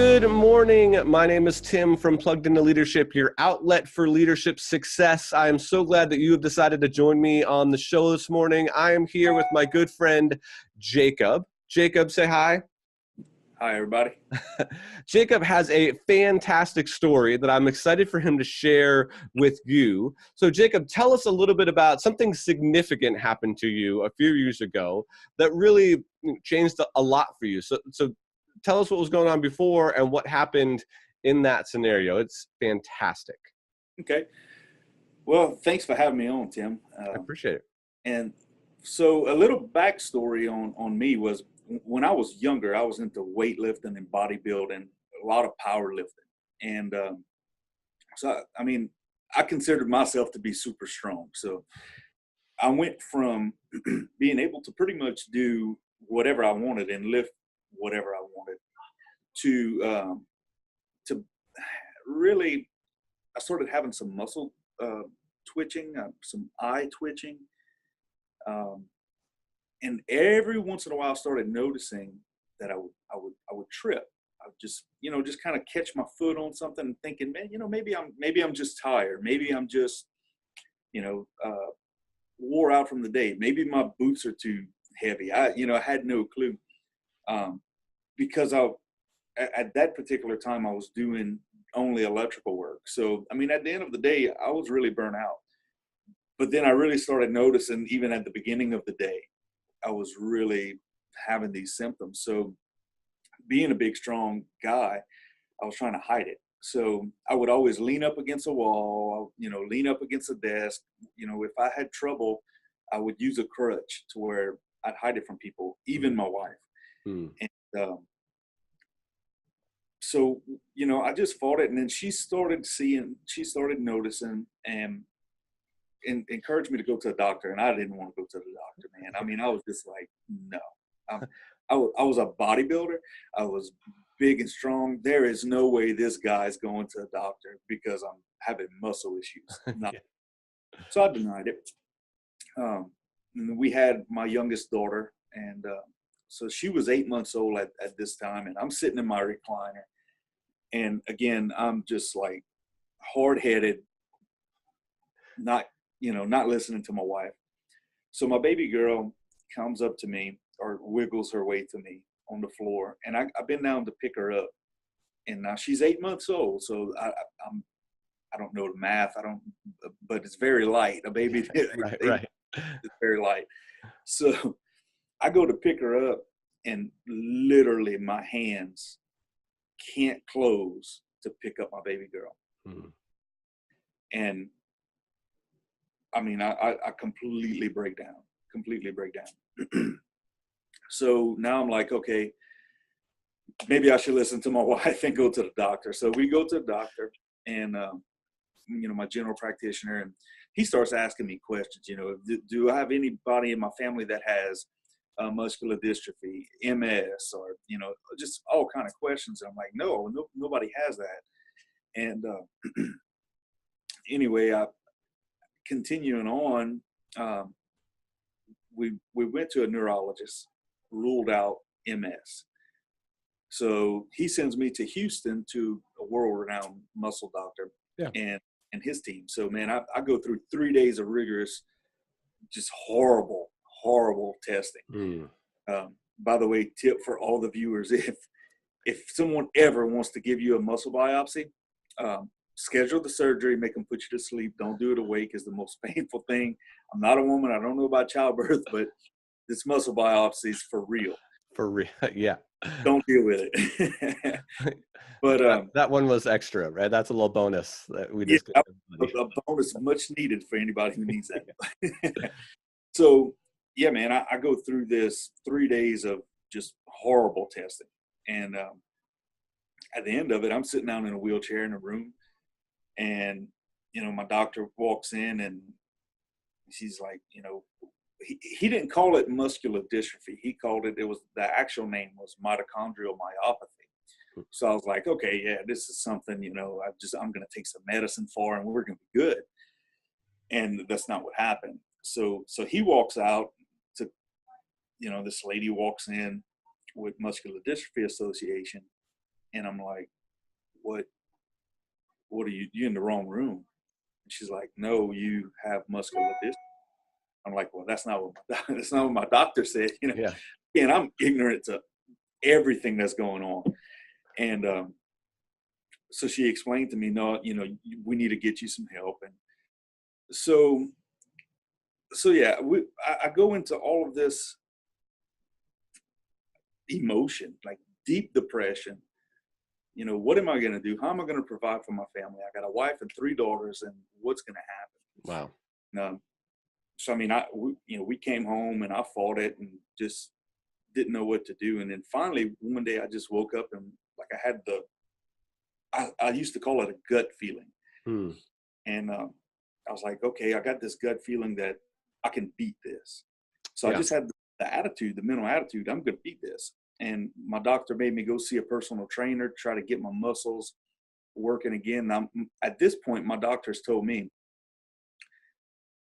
Good morning. My name is Tim from Plugged Into Leadership, your outlet for leadership success. I am so glad that you have decided to join me on the show this morning. I am here with my good friend, Jacob. Jacob, say hi. Hi, everybody. Jacob has a fantastic story that I'm excited for him to share with you. So, Jacob, tell us a little bit about something significant happened to you a few years ago that really changed a lot for you. So tell us what was going on before and what happened in that scenario. It's fantastic. Okay. Well, thanks for having me on, Tim. I appreciate it. And so a little backstory on me was when I was younger, I was into weightlifting and bodybuilding, a lot of powerlifting. And I considered myself to be super strong. So I went from being able to pretty much do whatever I wanted and lift whatever I wanted to really, I started having some muscle twitching, some eye twitching. And every once in a while I started noticing that I would trip. I would just kind of catch my foot on something and thinking, man, maybe I'm just tired. Maybe I'm just, wore out from the day. Maybe my boots are too heavy. I had no clue. Because at that particular time I was doing only electrical work. So, at the end of the day, I was really burnt out. But then I really started noticing, even at the beginning of the day, I was really having these symptoms. So being a big, strong guy, I was trying to hide it. So I would always lean up against a wall, lean up against a desk. If I had trouble, I would use a crutch to where I'd hide it from people, even my wife. And so, I just fought it. And then she started noticing and encouraged me to go to a doctor. And I didn't want to go to the doctor, man. I was just like, no. I was a bodybuilder. I was big and strong. There is no way this guy's going to a doctor because I'm having muscle issues. No. So I denied it. And we had my youngest daughter, and so she was 8 months old at this time, and I'm sitting in my recliner. And again, I'm just like hard-headed, not listening to my wife. So my baby girl comes up to me or wiggles her way to me on the floor. And I've been down to pick her up. And now she's 8 months old. So I don't know the math. But it's very light. A baby, right. It's very light. So I go to pick her up, and literally my hands can't close to pick up my baby girl. And I completely break down. So now I'm like, okay, maybe I should listen to my wife and go to the doctor. So we go to the doctor, and my general practitioner, and he starts asking me questions. Do I have anybody in my family that has muscular dystrophy, MS, or just all kind of questions. And I'm like, no, nobody has that. And anyway, continuing on, we went to a neurologist, ruled out MS. So he sends me to Houston to a world-renowned muscle doctor and his team. So, man, I go through 3 days of rigorous, just horrible testing. By the way, tip for all the viewers, if someone ever wants to give you a muscle biopsy, schedule the surgery, make them put you to sleep. Don't do it awake. Is the most painful thing. I'm not a woman. I don't know about childbirth, but this muscle biopsy is for real. For real, yeah. Don't deal with it. But that one was extra, right? That's a little bonus that we just a bonus much needed for anybody who needs that. So yeah, man, I go through this 3 days of just horrible testing, and at the end of it, I'm sitting down in a wheelchair in a room, and my doctor walks in, and she's like, he didn't call it muscular dystrophy. He called it, the actual name was mitochondrial myopathy. So I was like, okay, yeah, this is something, I'm going to take some medicine for, and we're going to be good. And that's not what happened. So he walks out to, this lady walks in with Muscular Dystrophy Association, And I'm like, what are you in the wrong room? And she's like, no, you have muscular dystrophy. I'm like, well, that's not what that's not what my doctor said, you know. Yeah. And I'm ignorant to everything that's going on. And so she explained to me, no, you know, we need to get you some help. And so yeah, I go into all of this emotion, like deep depression. You know, what am I going to do? How am I going to provide for my family? I got a wife and 3 daughters, and what's going to happen? Wow. So I mean, we came home and I fought it and just didn't know what to do. And then finally, one day I just woke up and like I had I used to call it a gut feeling. Hmm. And I was like, okay, I got this gut feeling that I can beat this. So I Yeah. just had the attitude, the mental attitude, I'm going to beat this. And my doctor made me go see a personal trainer, try to get my muscles working again. Now, at this point, my doctors told me,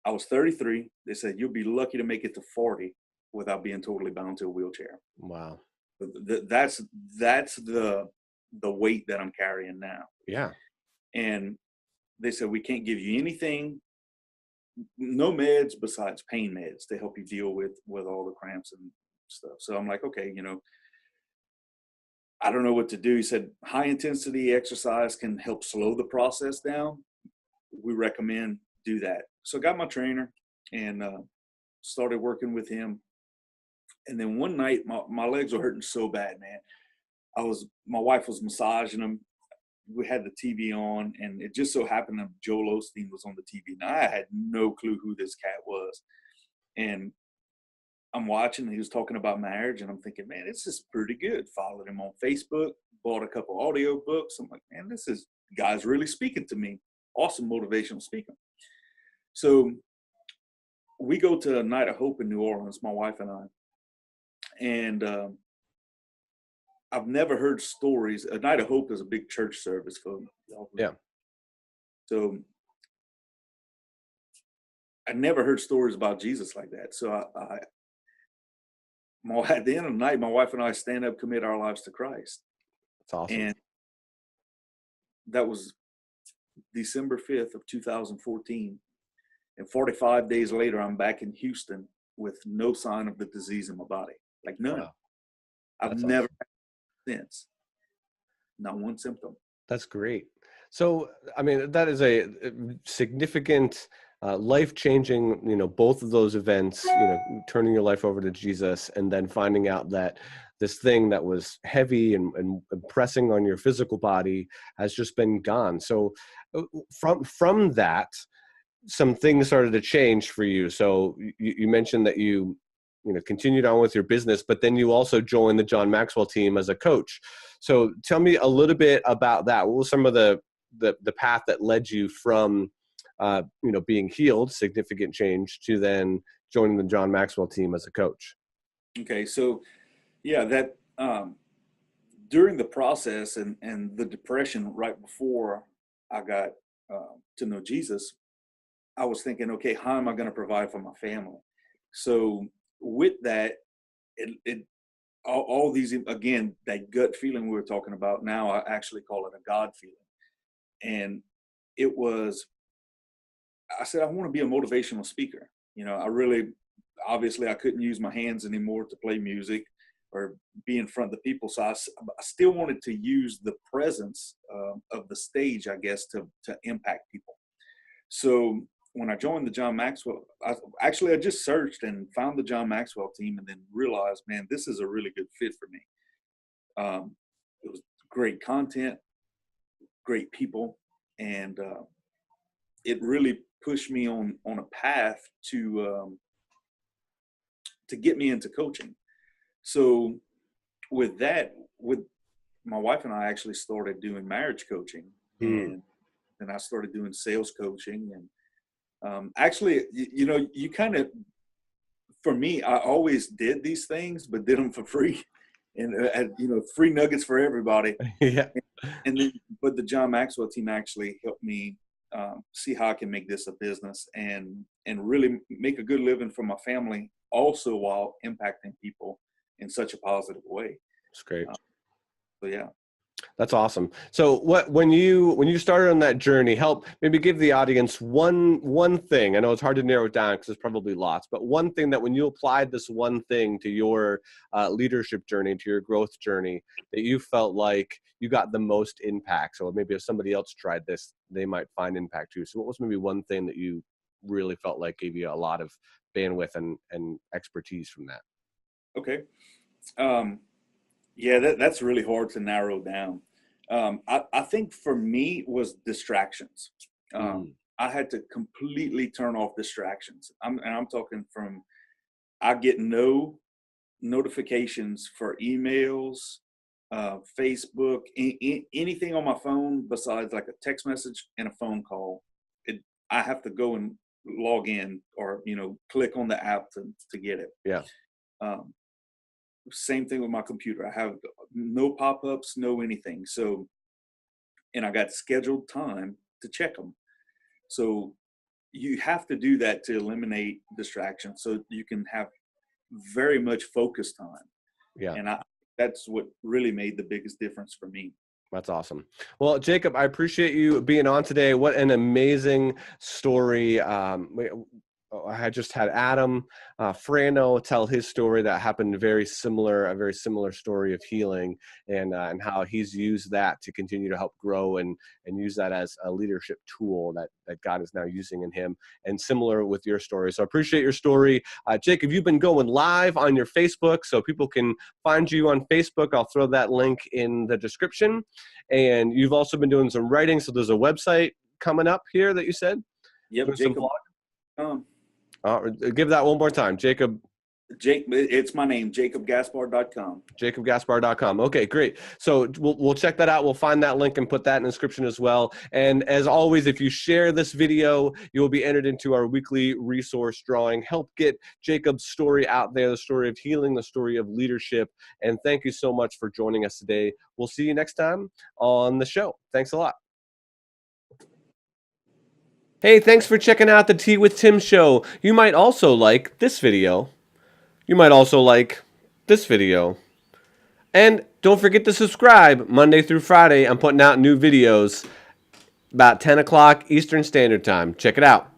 I was 33. They said, you'll be lucky to make it to 40 without being totally bound to a wheelchair. Wow. That's the weight that I'm carrying now. Yeah. And they said, we can't give you anything, no meds besides pain meds to help you deal with all the cramps and stuff. So I'm like, okay, you know, I don't know what to do. He said, high intensity exercise can help slow the process down. We recommend do that. So I got my trainer and started working with him. And then one night my legs were hurting so bad, man. My wife was massaging them. We had the TV on, and it just so happened that Joel Osteen was on the TV. Now I had no clue who this cat was. And I'm watching, and he was talking about marriage, and I'm thinking, man, this is pretty good. Followed him on Facebook, bought a couple audio books. I'm like, man, guy's really speaking to me. Awesome motivational speaker. So we go to a Night of Hope in New Orleans, my wife and I. And I've never heard stories. A Night of Hope is a big church service for y'all. Yeah. So I never heard stories about Jesus like that. So at the end of the night, my wife and I stand up, commit our lives to Christ. That's awesome. And that was December 5th of 2014. And 45 days later, I'm back in Houston with no sign of the disease in my body. Like none. Wow. I've That's never awesome. had it since. Not one symptom. That's great. So, I mean, that is a significant, life-changing, you know, both of those events, you know, turning your life over to Jesus and then finding out that this thing that was heavy and pressing on your physical body has just been gone. So from that, some things started to change for you. So you mentioned that you continued on with your business, but then you also joined the John Maxwell team as a coach. So tell me a little bit about that. What was some of the path that led you from, being healed, significant change, to then joining the John Maxwell team as a coach? Okay. So yeah, that, during the process and the depression right before I got to know Jesus, I was thinking, okay, how am I going to provide for my family? So with that, all these, again, that gut feeling we were talking about, now I actually call it a God feeling. And it was, I said, I want to be a motivational speaker. You know, obviously I couldn't use my hands anymore to play music or be in front of the people. So I still wanted to use the presence of the stage, I guess, to impact people. So when I joined the John Maxwell, I just searched and found the John Maxwell team and then realized, man, this is a really good fit for me. It was great content, great people, and it really pushed me on a path to get me into coaching. So with my wife and I actually started doing marriage coaching, and then I started doing sales coaching. And actually, you kind of, for me, I always did these things, but did them for free, and free nuggets for everybody. Yeah. But the John Maxwell team actually helped me see how I can make this a business and really make a good living for my family, also while impacting people in such a positive way. That's great. So yeah. That's awesome. So when you started on that journey, help maybe give the audience one thing. I know it's hard to narrow it down because there's probably lots, but one thing that when you applied this one thing to your leadership journey, to your growth journey, that you felt like you got the most impact. So maybe if somebody else tried this, they might find impact too. So what was maybe one thing that you really felt like gave you a lot of bandwidth and expertise from that? Okay. Um, yeah, that's really hard to narrow down. I think for me was distractions. Mm, I had to completely turn off distractions. I'm talking from I get no notifications for emails, Facebook, anything on my phone besides like a text message and a phone call. It, I have to go and log in or click on the app to get it. yeah. Um, Same thing with my computer. I have no pop-ups, no anything. So, and I got scheduled time to check them. So you have to do that to eliminate distractions so you can have very much focus time. Yeah. And that's what really made the biggest difference for me. That's awesome. Well, Jacob, I appreciate you being on today. What an amazing story. I had just had Adam Frano tell his story that happened a very similar story of healing and how he's used that to continue to help grow and use that as a leadership tool that God is now using in him, and similar with your story. So I appreciate your story. Jacob, you've been going live on your Facebook, so people can find you on Facebook. I'll throw that link in the description. And you've also been doing some writing, so there's a website coming up here that you said? Yep, Doing some Jacob. give that one more time. It's my name, jacobgaspard.com. JacobGaspard.com. Okay, great. So we'll check that out. We'll find that link and put that in the description as well. And as always, if you share this video, you will be entered into our weekly resource drawing. Help get Jacob's story out there, the story of healing, the story of leadership. And thank you so much for joining us today. We'll see you next time on the show. Thanks a lot. Hey, thanks for checking out the Tea with Tim show. You might also like this video. You might also like this video. And don't forget to subscribe. Monday through Friday, I'm putting out new videos about 10 o'clock Eastern Standard Time. Check it out.